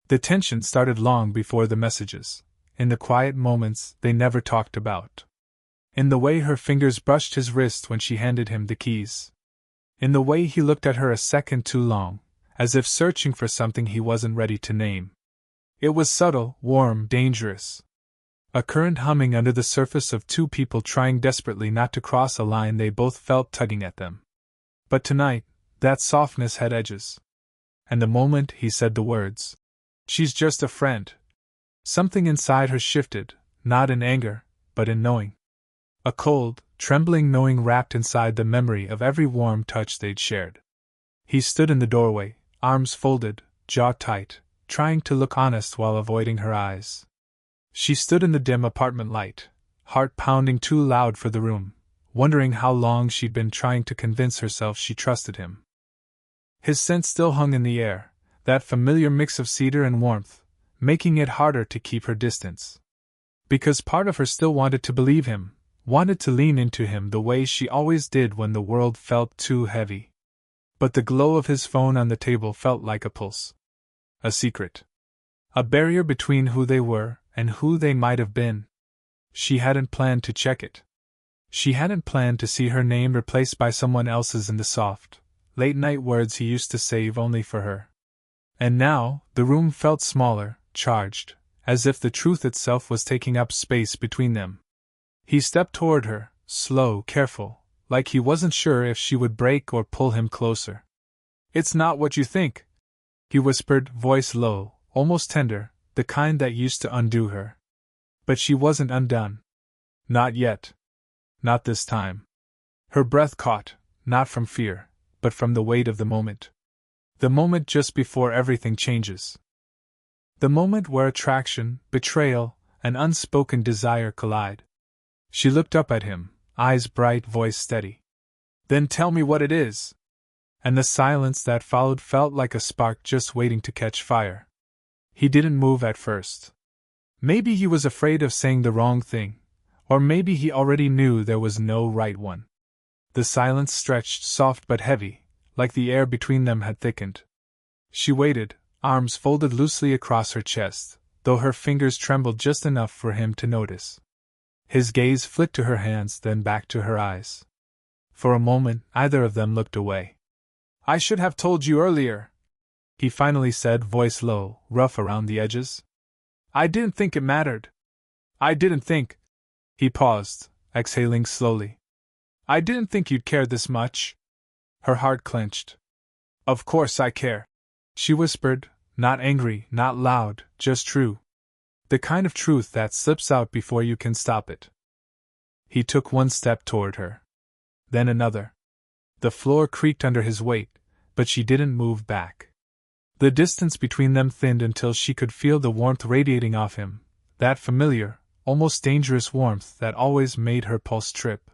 The tension started long before the messages, in the quiet moments they never talked about. In the way her fingers brushed his wrist when she handed him the keys. In the way he looked at her a second too long, as if searching for something he wasn't ready to name. It was subtle, warm, dangerous. A current humming under the surface of two people trying desperately not to cross a line they both felt tugging at them. But tonight, that softness had edges. And the moment he said the words, "She's just a friend," something inside her shifted, not in anger, but in knowing. A cold, trembling knowing wrapped inside the memory of every warm touch they'd shared. He stood in the doorway, arms folded, jaw tight, trying to look honest while avoiding her eyes. She stood in the dim apartment light, heart pounding too loud for the room, wondering how long she'd been trying to convince herself she trusted him. His scent still hung in the air, that familiar mix of cedar and warmth, making it harder to keep her distance. Because part of her still wanted to believe him, wanted to lean into him the way she always did when the world felt too heavy. But the glow of his phone on the table felt like a pulse. A secret. A barrier between who they were and who they might have been. She hadn't planned to check it. She hadn't planned to see her name replaced by someone else's in the soft, late-night words he used to save only for her. And now, the room felt smaller, charged, as if the truth itself was taking up space between them. He stepped toward her, slow, careful, like he wasn't sure if she would break or pull him closer. "It's not what you think," he whispered, voice low, almost tender, the kind that used to undo her. But she wasn't undone. Not yet. Not this time. Her breath caught, not from fear, but from the weight of the moment. The moment just before everything changes. The moment where attraction, betrayal, and unspoken desire collide. She looked up at him, eyes bright, voice steady. "Then tell me what it is." And the silence that followed felt like a spark just waiting to catch fire. He didn't move at first. Maybe he was afraid of saying the wrong thing, or maybe he already knew there was no right one. The silence stretched, soft but heavy, like the air between them had thickened. She waited, arms folded loosely across her chest, though her fingers trembled just enough for him to notice. His gaze flicked to her hands, then back to her eyes. For a moment, neither of them looked away. "I should have told you earlier," he finally said, voice low, rough around the edges. "I didn't think it mattered. I didn't think—" He paused, exhaling slowly. "I didn't think you'd care this much." Her heart clenched. "Of course I care," she whispered, not angry, not loud, just true. The kind of truth that slips out before you can stop it. He took one step toward her. Then another. The floor creaked under his weight, but she didn't move back. The distance between them thinned until she could feel the warmth radiating off him, that familiar, almost dangerous warmth that always made her pulse trip.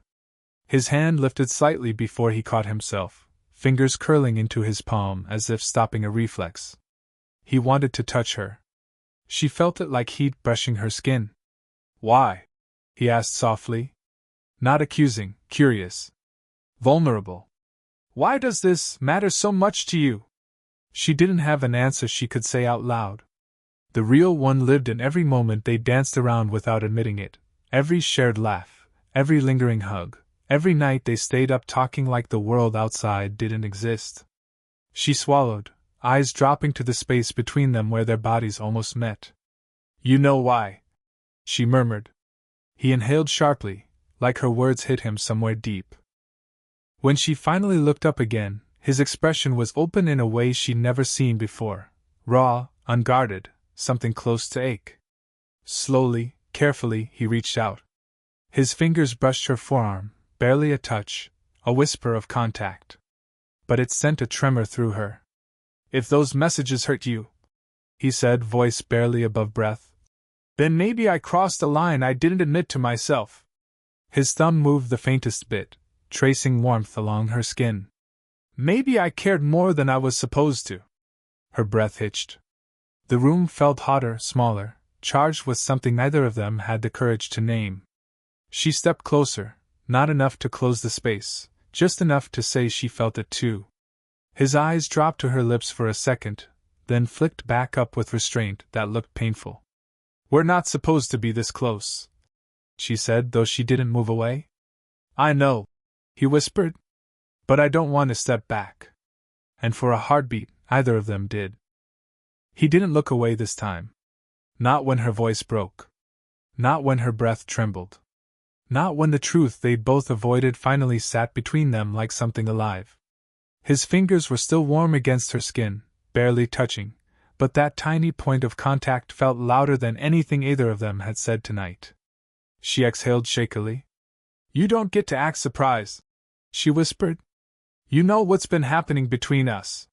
His hand lifted slightly before he caught himself, fingers curling into his palm as if stopping a reflex. He wanted to touch her. She felt it like heat brushing her skin. "Why?" he asked softly. Not accusing, curious. Vulnerable. "Why does this matter so much to you?" She didn't have an answer she could say out loud. The real one lived in every moment they danced around without admitting it, every shared laugh, every lingering hug, every night they stayed up talking like the world outside didn't exist. She swallowed, eyes dropping to the space between them where their bodies almost met. "You know why," she murmured. He inhaled sharply, like her words hit him somewhere deep. When she finally looked up again, his expression was open in a way she'd never seen before, raw, unguarded, something close to ache. Slowly, carefully, he reached out. His fingers brushed her forearm, barely a touch, a whisper of contact. But it sent a tremor through her. "If those messages hurt you," he said, voice barely above breath, "then maybe I crossed a line I didn't admit to myself." His thumb moved the faintest bit, tracing warmth along her skin. "Maybe I cared more than I was supposed to." Her breath hitched. The room felt hotter, smaller, charged with something neither of them had the courage to name. She stepped closer, not enough to close the space, just enough to say she felt it too. His eyes dropped to her lips for a second, then flicked back up with restraint that looked painful. "We're not supposed to be this close," she said, though she didn't move away. "I know," he whispered, "but I don't want to step back." And for a heartbeat, either of them did. He didn't look away this time. Not when her voice broke. Not when her breath trembled. Not when the truth they'd both avoided finally sat between them like something alive. His fingers were still warm against her skin, barely touching, but that tiny point of contact felt louder than anything either of them had said tonight. She exhaled shakily. "You don't get to act surprised," she whispered. "You know what's been happening between us."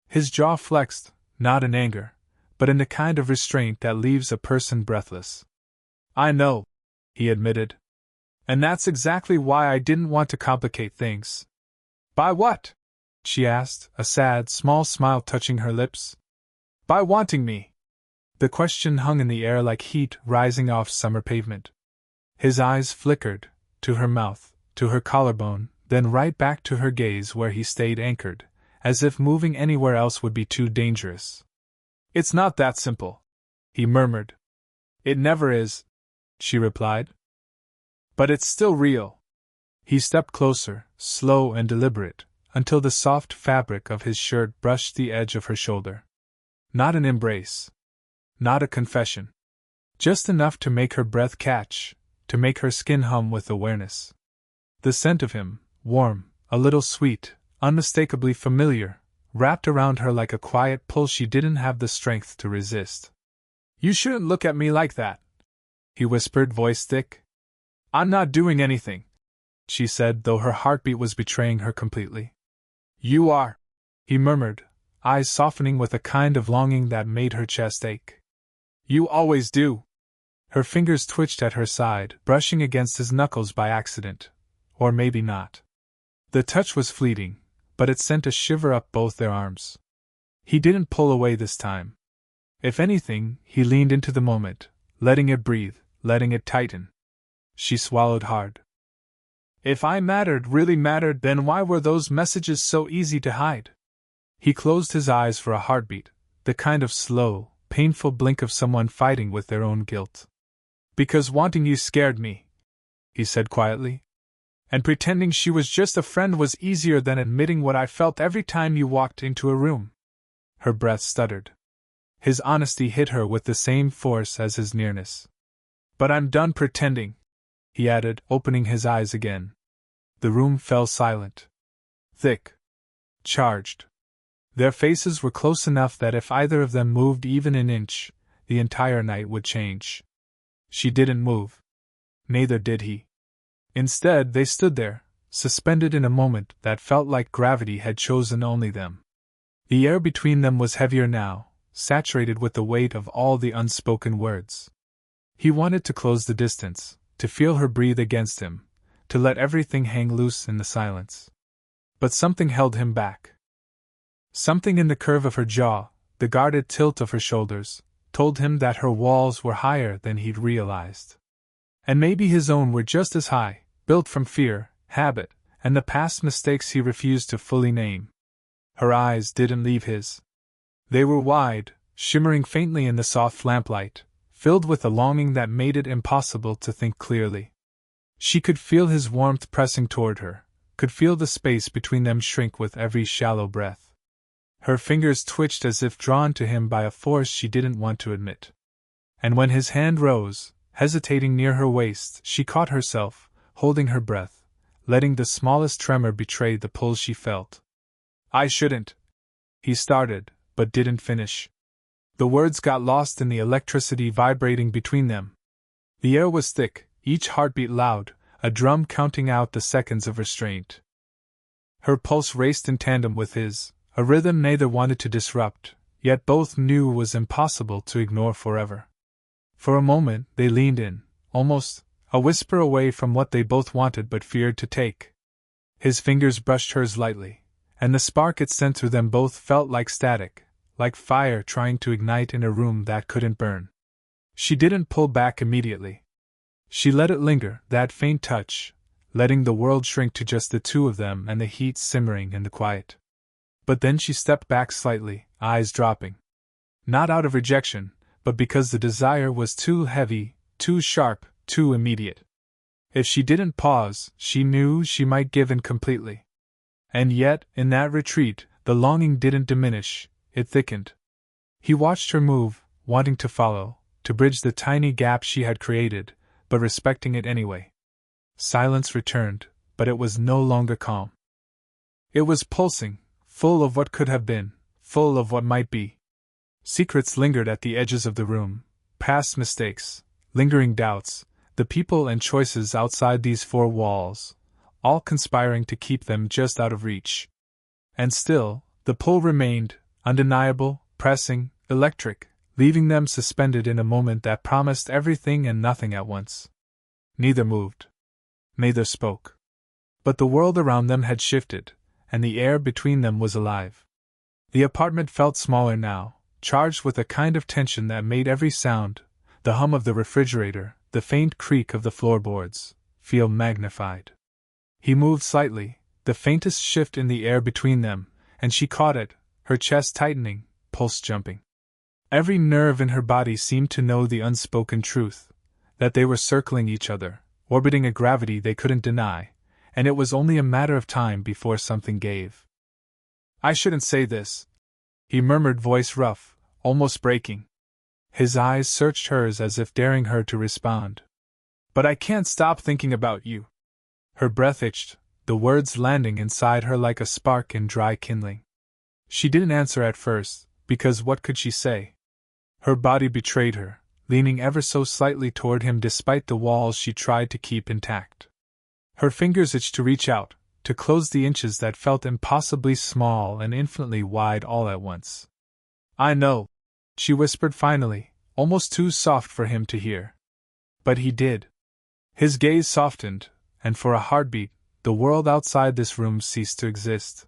His jaw flexed, not in anger, but in the kind of restraint that leaves a person breathless. "I know," he admitted. "And that's exactly why I didn't want to complicate things." "By what?" she asked, a sad, small smile touching her lips. "By wanting me." The question hung in the air like heat rising off summer pavement. His eyes flickered, to her mouth, to her collarbone, then right back to her gaze where he stayed anchored, as if moving anywhere else would be too dangerous. "It's not that simple," he murmured. "It never is," she replied. "But it's still real." He stepped closer, slow and deliberate, until the soft fabric of his shirt brushed the edge of her shoulder. Not an embrace. Not a confession. Just enough to make her breath catch, to make her skin hum with awareness. The scent of him, warm, a little sweet, unmistakably familiar, wrapped around her like a quiet pull she didn't have the strength to resist. "You shouldn't look at me like that," he whispered, voice thick. "I'm not doing anything," she said, though her heartbeat was betraying her completely. "You are," he murmured, eyes softening with a kind of longing that made her chest ache. "You always do." Her fingers twitched at her side, brushing against his knuckles by accident. Or maybe not. The touch was fleeting, but it sent a shiver up both their arms. He didn't pull away this time. If anything, he leaned into the moment, letting it breathe, letting it tighten. She swallowed hard. "If I mattered, really mattered, then why were those messages so easy to hide?" He closed his eyes for a heartbeat, the kind of slow, painful blink of someone fighting with their own guilt. "Because wanting you scared me," he said quietly. "And pretending she was just a friend was easier than admitting what I felt every time you walked into a room." Her breath stuttered. His honesty hit her with the same force as his nearness. "But I'm done pretending," he added, opening his eyes again. The room fell silent. Thick. Charged. Their faces were close enough that if either of them moved even an inch, the entire night would change. She didn't move. Neither did he. Instead, they stood there, suspended in a moment that felt like gravity had chosen only them. The air between them was heavier now, saturated with the weight of all the unspoken words. He wanted to close the distance, to feel her breathe against him, to let everything hang loose in the silence. But something held him back. Something in the curve of her jaw, the guarded tilt of her shoulders, told him that her walls were higher than he'd realized. And maybe his own were just as high, built from fear, habit, and the past mistakes he refused to fully name. Her eyes didn't leave his. They were wide, shimmering faintly in the soft lamplight, filled with a longing that made it impossible to think clearly. She could feel his warmth pressing toward her, could feel the space between them shrink with every shallow breath. Her fingers twitched as if drawn to him by a force she didn't want to admit. And when his hand rose, hesitating near her waist, she caught herself, holding her breath, letting the smallest tremor betray the pull she felt. "I shouldn't," he started, but didn't finish. The words got lost in the electricity vibrating between them. The air was thick, each heartbeat loud, a drum counting out the seconds of restraint. Her pulse raced in tandem with his, a rhythm neither wanted to disrupt, yet both knew was impossible to ignore forever. For a moment they leaned in, almost a whisper away from what they both wanted but feared to take. His fingers brushed hers lightly, and the spark it sent through them both felt like static, like fire trying to ignite in a room that couldn't burn. She didn't pull back immediately. She let it linger, that faint touch, letting the world shrink to just the two of them and the heat simmering in the quiet. But then she stepped back slightly, eyes dropping. Not out of rejection, but because the desire was too heavy, too sharp, too immediate. If she didn't pause, she knew she might give in completely. And yet, in that retreat, the longing didn't diminish, it thickened. He watched her move, wanting to follow, to bridge the tiny gap she had created, but respecting it anyway. Silence returned, but it was no longer calm. It was pulsing, full of what could have been, full of what might be. Secrets lingered at the edges of the room, past mistakes, lingering doubts, the people and choices outside these four walls, all conspiring to keep them just out of reach. And still, the pull remained, undeniable, pressing, electric, leaving them suspended in a moment that promised everything and nothing at once. Neither moved. Neither spoke. But the world around them had shifted, and the air between them was alive. The apartment felt smaller now, charged with a kind of tension that made every sound, the hum of the refrigerator, the faint creak of the floorboards, feel magnified. He moved slightly, the faintest shift in the air between them, and she caught it, her chest tightening, pulse jumping. Every nerve in her body seemed to know the unspoken truth, that they were circling each other, orbiting a gravity they couldn't deny, and it was only a matter of time before something gave. "I shouldn't say this," he murmured, voice rough, almost breaking. His eyes searched hers as if daring her to respond. "But I can't stop thinking about you." Her breath itched, the words landing inside her like a spark in dry kindling. She didn't answer at first, because what could she say? Her body betrayed her, leaning ever so slightly toward him despite the walls she tried to keep intact. Her fingers itched to reach out, to close the inches that felt impossibly small and infinitely wide all at once. "I know," she whispered finally, almost too soft for him to hear. But he did. His gaze softened, and for a heartbeat, the world outside this room ceased to exist.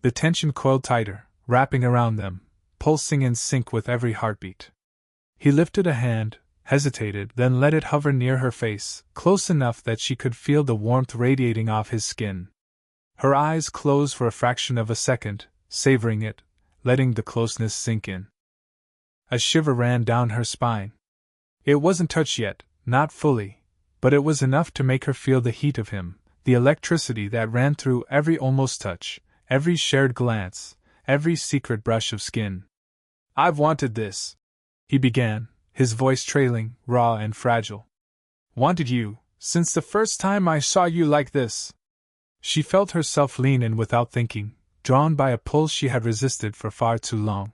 The tension coiled tighter, wrapping around them, pulsing in sync with every heartbeat. He lifted a hand, hesitated, then let it hover near her face, close enough that she could feel the warmth radiating off his skin. Her eyes closed for a fraction of a second, savoring it, letting the closeness sink in. A shiver ran down her spine. It wasn't touch yet, not fully, but it was enough to make her feel the heat of him, the electricity that ran through every almost touch, every shared glance, every secret brush of skin. "I've wanted this," he began, his voice trailing, raw and fragile. "Wanted you, since the first time I saw you like this." She felt herself lean in without thinking, drawn by a pull she had resisted for far too long.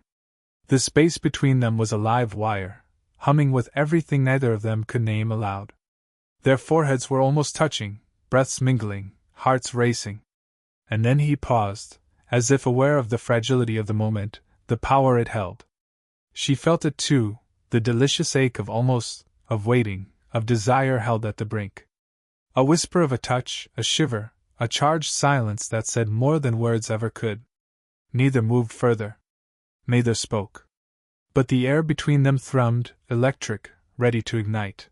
The space between them was a live wire, humming with everything neither of them could name aloud. Their foreheads were almost touching, breaths mingling, hearts racing. And then he paused, as if aware of the fragility of the moment, the power it held. She felt it too, the delicious ache of almost, of waiting, of desire held at the brink. A whisper of a touch, a shiver, a charged silence that said more than words ever could. Neither moved further. Neither spoke. But the air between them thrummed, electric, ready to ignite.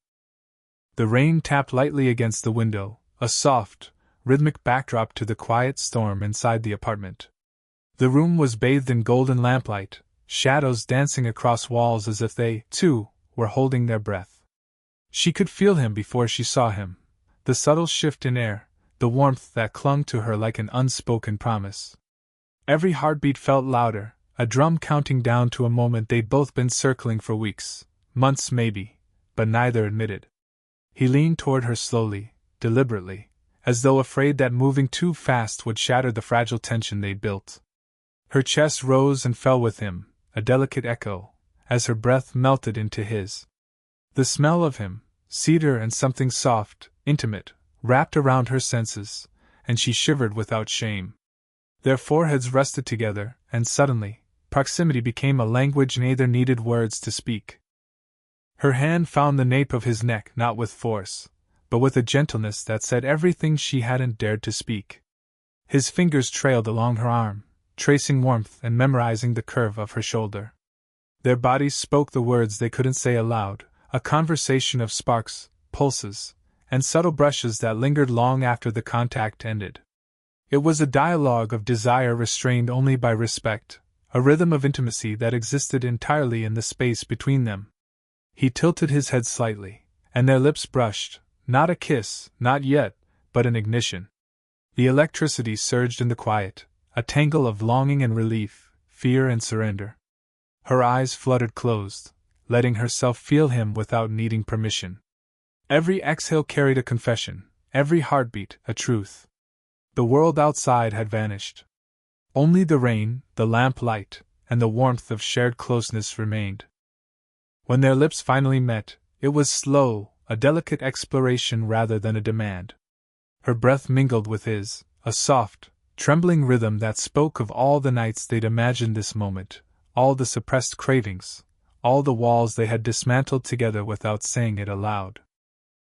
The rain tapped lightly against the window, a soft, rhythmic backdrop to the quiet storm inside the apartment. The room was bathed in golden lamplight, shadows dancing across walls as if they, too, were holding their breath. She could feel him before she saw him, the subtle shift in air, the warmth that clung to her like an unspoken promise. Every heartbeat felt louder, a drum counting down to a moment they'd both been circling for weeks, months maybe, but neither admitted. He leaned toward her slowly, deliberately, as though afraid that moving too fast would shatter the fragile tension they'd built. Her chest rose and fell with him, a delicate echo, as her breath melted into his. The smell of him, cedar and something soft, intimate, wrapped around her senses, and she shivered without shame. Their foreheads rested together, and suddenly, proximity became a language neither needed words to speak. Her hand found the nape of his neck not with force, but with a gentleness that said everything she hadn't dared to speak. His fingers trailed along her arm, tracing warmth and memorizing the curve of her shoulder. Their bodies spoke the words they couldn't say aloud, a conversation of sparks, pulses, and subtle brushes that lingered long after the contact ended. It was a dialogue of desire restrained only by respect, a rhythm of intimacy that existed entirely in the space between them. He tilted his head slightly, and their lips brushed, not a kiss, not yet, but an ignition. The electricity surged in the quiet, a tangle of longing and relief, fear and surrender. Her eyes fluttered closed, letting herself feel him without needing permission. Every exhale carried a confession, every heartbeat a truth. The world outside had vanished. Only the rain, the lamp light, and the warmth of shared closeness remained. When their lips finally met, it was slow, a delicate exploration rather than a demand. Her breath mingled with his, a soft, trembling rhythm that spoke of all the nights they'd imagined this moment, all the suppressed cravings, all the walls they had dismantled together without saying it aloud.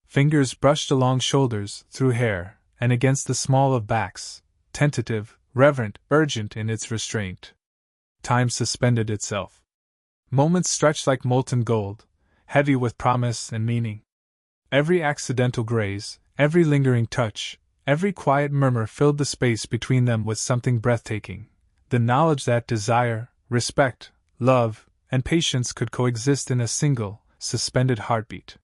Fingers brushed along shoulders, through hair, and against the small of backs, tentative, reverent, urgent in its restraint. Time suspended itself. Moments stretched like molten gold, heavy with promise and meaning. Every accidental graze, every lingering touch, every quiet murmur filled the space between them with something breathtaking, the knowledge that desire, respect, love, and patience could coexist in a single, suspended heartbeat.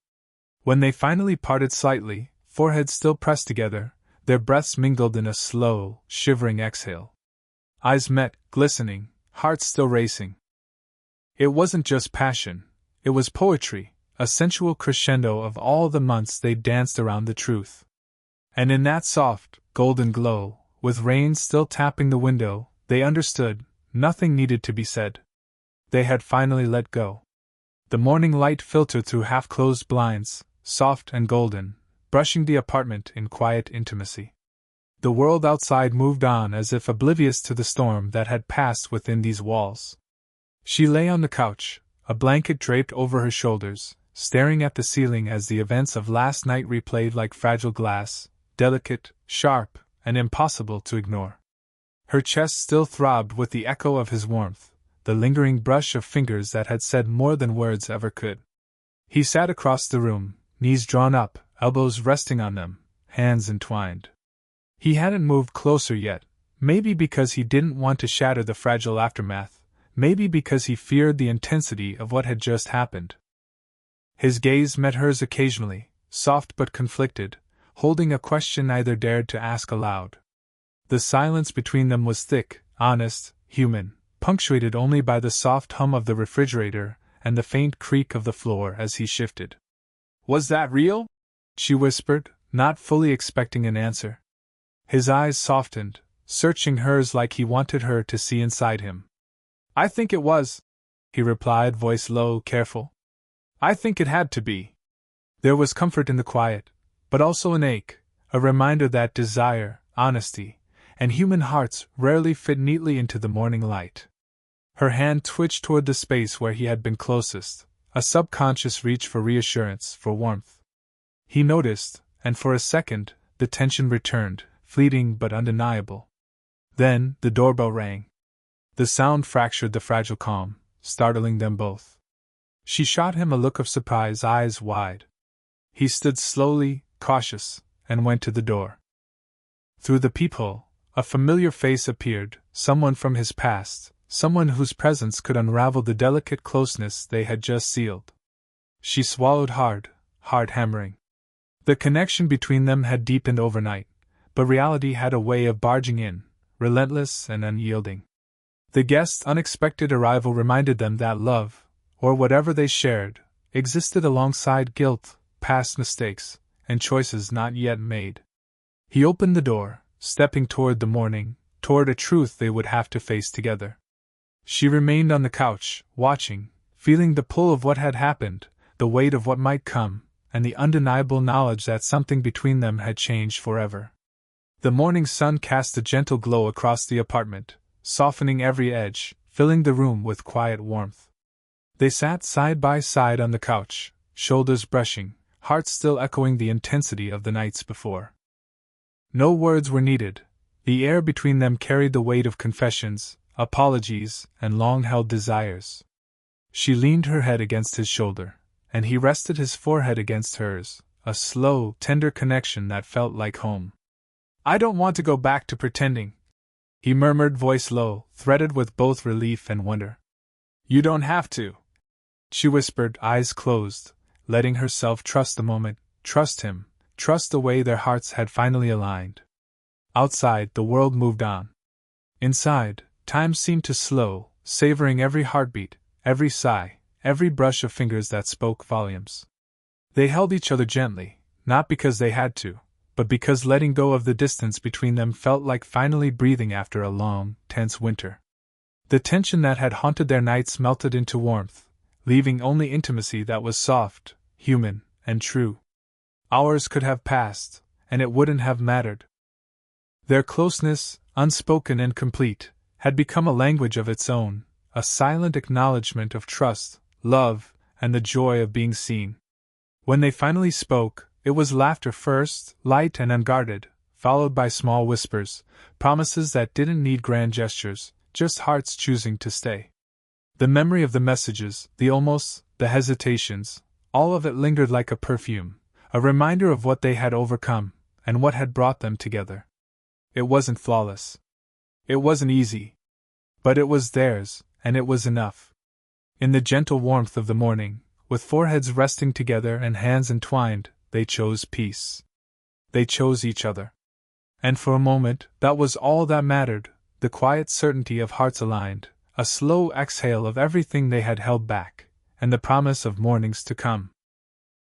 When they finally parted slightly, foreheads still pressed together, their breaths mingled in a slow, shivering exhale. Eyes met, glistening, hearts still racing. It wasn't just passion, it was poetry, a sensual crescendo of all the months they'd danced around the truth. And in that soft, golden glow, with rain still tapping the window, they understood, nothing needed to be said. They had finally let go. The morning light filtered through half-closed blinds, soft and golden, brushing the apartment in quiet intimacy. The world outside moved on as if oblivious to the storm that had passed within these walls. She lay on the couch, a blanket draped over her shoulders, staring at the ceiling as the events of last night replayed like fragile glass, delicate, sharp, and impossible to ignore. Her chest still throbbed with the echo of his warmth, the lingering brush of fingers that had said more than words ever could. He sat across the room, knees drawn up, elbows resting on them, hands entwined. He hadn't moved closer yet, maybe because he didn't want to shatter the fragile aftermath, maybe because he feared the intensity of what had just happened. His gaze met hers occasionally, soft but conflicted, holding a question neither dared to ask aloud. The silence between them was thick, honest, human, punctuated only by the soft hum of the refrigerator and the faint creak of the floor as he shifted. "Was that real?" she whispered, not fully expecting an answer. His eyes softened, searching hers like he wanted her to see inside him. "I think it was," he replied, voice low, careful. "I think it had to be." There was comfort in the quiet, but also an ache, a reminder that desire, honesty, and human hearts rarely fit neatly into the morning light. Her hand twitched toward the space where he had been closest, a subconscious reach for reassurance, for warmth. He noticed, and for a second, the tension returned, fleeting but undeniable. Then, the doorbell rang. The sound fractured the fragile calm, startling them both. She shot him a look of surprise, eyes wide. He stood slowly, cautious, and went to the door. Through the peephole, a familiar face appeared, someone from his past, someone whose presence could unravel the delicate closeness they had just sealed. She swallowed hard, heart hammering. The connection between them had deepened overnight, but reality had a way of barging in, relentless and unyielding. The guest's unexpected arrival reminded them that love, or whatever they shared, existed alongside guilt, past mistakes, and choices not yet made. He opened the door, stepping toward the morning, toward a truth they would have to face together. She remained on the couch, watching, feeling the pull of what had happened, the weight of what might come, and the undeniable knowledge that something between them had changed forever. The morning sun cast a gentle glow across the apartment, softening every edge, filling the room with quiet warmth. They sat side by side on the couch, shoulders brushing, hearts still echoing the intensity of the nights before. No words were needed. The air between them carried the weight of confessions, apologies, and long-held desires. She leaned her head against his shoulder, and he rested his forehead against hers, a slow, tender connection that felt like home. "I don't want to go back to pretending," he murmured, voice low, threaded with both relief and wonder. You don't have to, she whispered, eyes closed, letting herself trust the moment, trust him, trust the way their hearts had finally aligned. Outside, the world moved on. Inside, time seemed to slow, savoring every heartbeat, every sigh, every brush of fingers that spoke volumes. They held each other gently, not because they had to, but because letting go of the distance between them felt like finally breathing after a long, tense winter. The tension that had haunted their nights melted into warmth, leaving only intimacy that was soft, human, and true. Hours could have passed, and it wouldn't have mattered. Their closeness, unspoken and complete, had become a language of its own, a silent acknowledgement of trust, love, and the joy of being seen. When they finally spoke, it was laughter first, light and unguarded, followed by small whispers, promises that didn't need grand gestures, just hearts choosing to stay. The memory of the messages, the almosts, the hesitations, all of it lingered like a perfume, a reminder of what they had overcome, and what had brought them together. It wasn't flawless. It wasn't easy. But it was theirs, and it was enough. In the gentle warmth of the morning, with foreheads resting together and hands entwined, they chose peace. They chose each other. And for a moment, that was all that mattered, the quiet certainty of hearts aligned, a slow exhale of everything they had held back, and the promise of mornings to come.